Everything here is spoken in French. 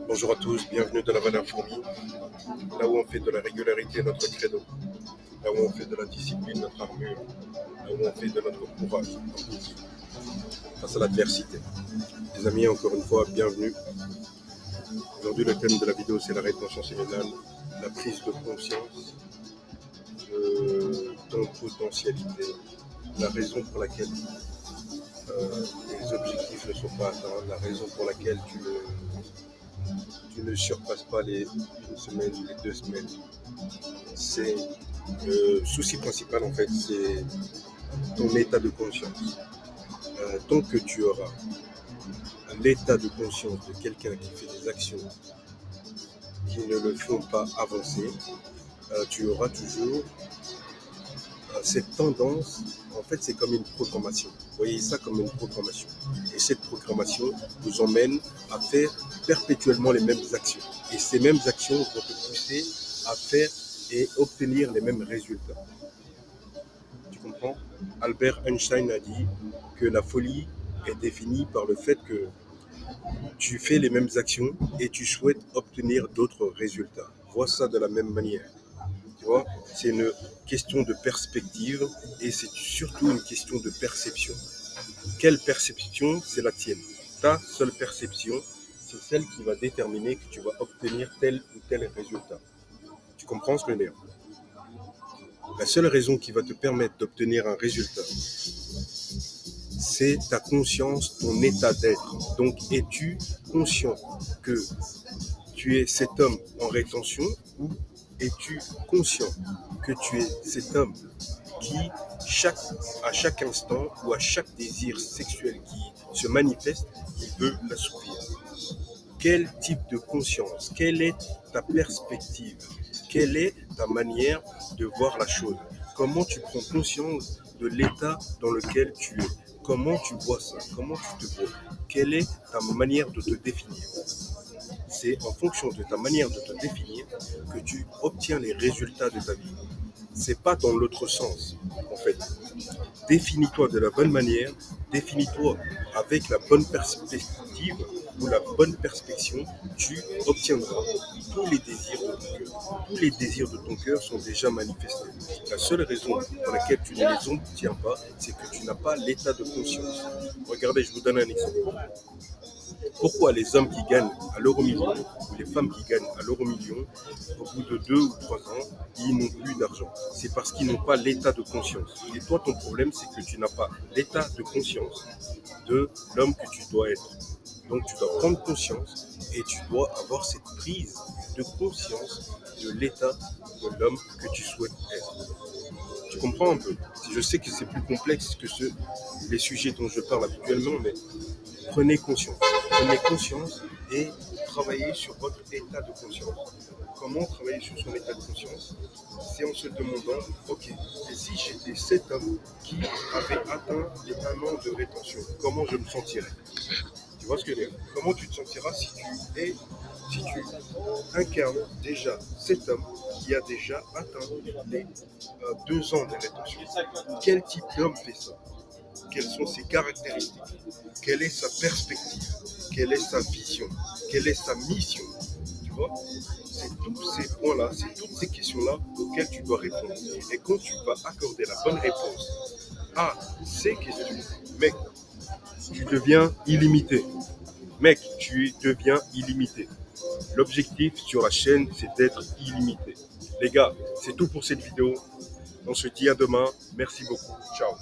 Bonjour à tous, bienvenue dans la Valeur Fourmi, là où on fait de la régularité notre credo, là où on fait de la discipline notre armure, là où on fait de notre courage notre outil face à l'adversité. Les amis, encore une fois, bienvenue. Aujourd'hui, le thème de la vidéo, c'est l'arrêt de conscience séminale, la prise de conscience de ton potentialité, la raison pour laquelle les objectifs ne sont pas atteints, la raison pour laquelle tu ne surpasses pas les 1 semaine, les 2 semaines. C'est le souci principal en fait, c'est ton état de conscience. Tant que tu auras l'état de conscience de quelqu'un qui fait des actions qui ne le font pas avancer, tu auras toujours cette tendance. En fait, c'est comme une programmation. Voyez ça comme une programmation. Et cette programmation vous emmène à faire perpétuellement les mêmes actions. Et ces mêmes actions vont te pousser à faire et obtenir les mêmes résultats. Tu comprends? Albert Einstein a dit que la folie est définie par le fait que tu fais les mêmes actions et tu souhaites obtenir d'autres résultats. Vois ça de la même manière. Tu vois, c'est une question de perspective et c'est surtout une question de perception. Quelle perception, c'est la tienne? Ta seule perception, c'est celle qui va déterminer que tu vas obtenir tel ou tel résultat. Tu comprends ce que je veux dire? La seule raison qui va te permettre d'obtenir un résultat, c'est ta conscience, ton état d'être. Donc, es-tu conscient que tu es cet homme en rétention ou es-tu conscient que tu es cet homme qui, à chaque instant ou à chaque désir sexuel qui se manifeste, il veut l'assouvir? Quel type de conscience? Quelle est ta perspective? Quelle est ta manière de voir la chose? Comment tu prends conscience de l'état dans lequel tu es? Comment tu vois ça? Comment tu te vois? Quelle est ta manière de te définir? C'est en fonction de ta manière de te définir que tu obtiens les résultats de ta vie. C'est pas dans l'autre sens, en fait. Définis-toi de la bonne manière, définis-toi avec la bonne perspective ou la bonne perspection, tu obtiendras tous les désirs de ton cœur. Tous les désirs de ton cœur sont déjà manifestés. La seule raison pour laquelle tu ne les obtiens pas, c'est que tu n'as pas l'état de conscience. Regardez, je vous donne un exemple. Pourquoi les hommes qui gagnent à l'euro-million ou les femmes qui gagnent à l'euro-million, au bout de 2 ou 3 ans, ils n'ont plus d'argent? C'est parce qu'ils n'ont pas l'état de conscience. Et toi, ton problème, c'est que tu n'as pas l'état de conscience de l'homme que tu dois être. Donc, tu dois prendre conscience et tu dois avoir cette prise de conscience de l'état de l'homme que tu souhaites être. Tu comprends un peu? Je sais que c'est plus complexe que les sujets dont je parle habituellement, mais prenez conscience. Prenez conscience et travaillez sur votre état de conscience. Comment travailler sur son état de conscience? C'est en se demandant, ok, et si j'étais cet homme qui avait atteint les 1 an de rétention, comment je me sentirais? Tu vois ce que je veux dire? Comment tu te sentiras si tu incarnes déjà cet homme qui a déjà atteint les 2 ans de rétention? Quel type d'homme fait ça? Quelles sont ses caractéristiques? Quelle est sa perspective? Quelle est sa vision? Quelle est sa mission? Tu vois? C'est tous ces points-là, c'est toutes ces questions-là auxquelles tu dois répondre. Et quand tu vas accorder la bonne réponse à ces questions, mec, tu deviens illimité. Mec, tu deviens illimité. L'objectif sur la chaîne, c'est d'être illimité. Les gars, c'est tout pour cette vidéo. On se dit à demain. Merci beaucoup. Ciao.